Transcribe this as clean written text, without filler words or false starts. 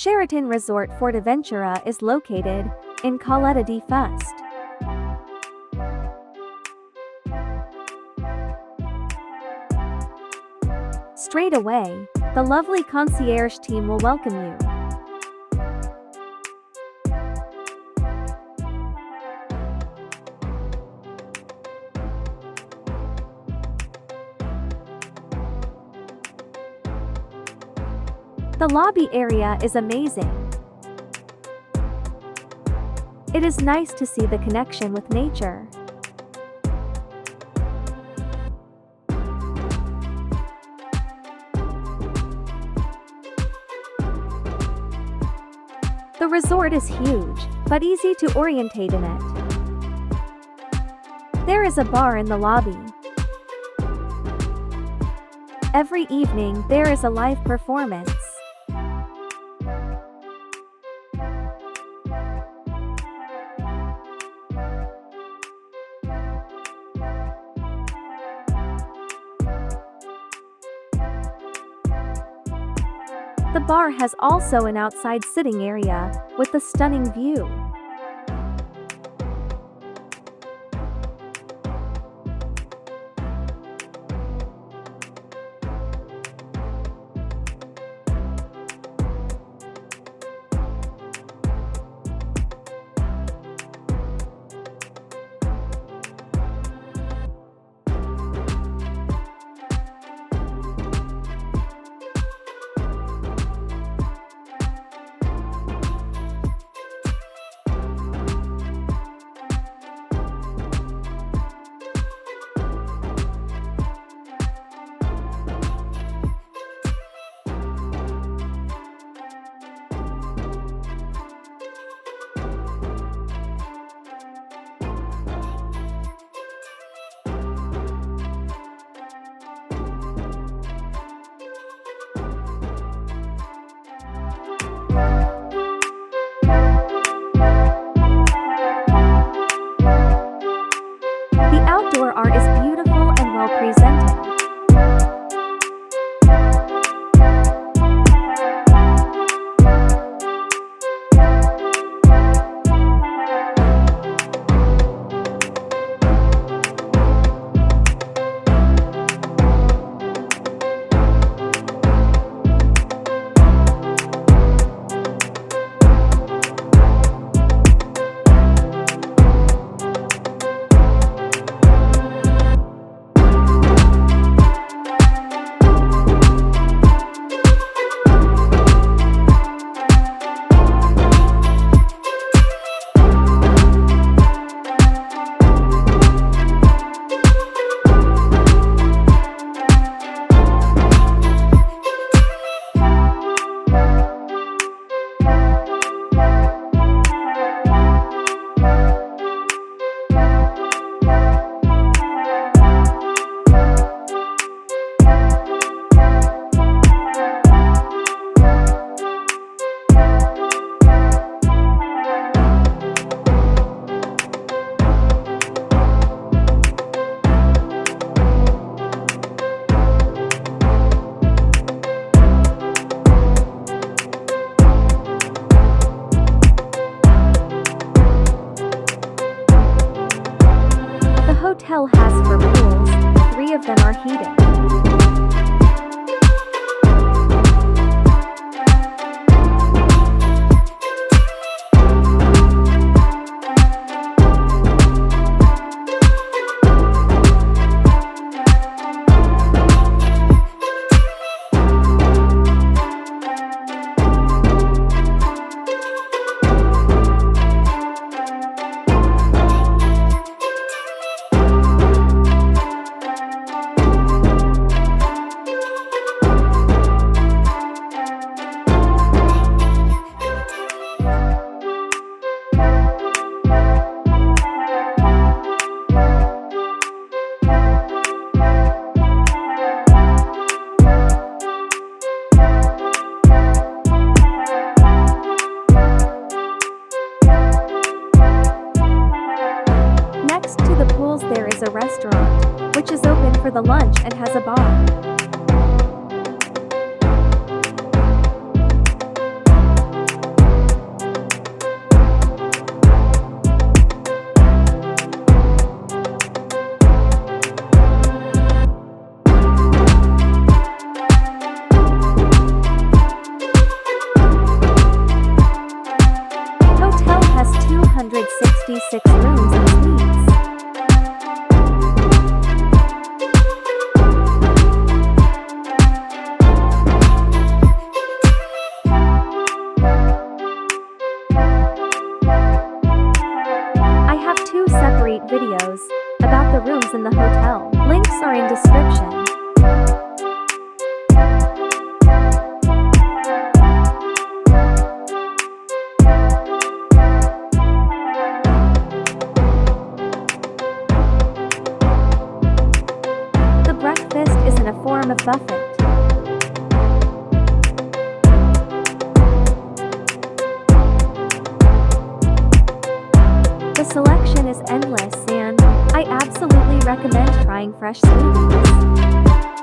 Sheraton Resort Fuerteventura is located in Caleta de Fust. Straight away, the lovely concierge team will welcome you. The lobby area is amazing. It is nice to see the connection with nature. The resort is huge, but easy to orientate in it. There is a bar in the lobby. Every evening there is a live performance. The bar has also an outside sitting area, with a stunning view. The outdoor art is beautiful and well presented. The hotel has 4 pools, 3 of them are heated. There is a restaurant, which is open for the lunch and has a bar. 6 rooms and suites. I have 2 separate videos about the rooms in the hotel. Links are in description. The breakfast is in a form of buffet. The selection is endless and I absolutely recommend trying fresh smoothies.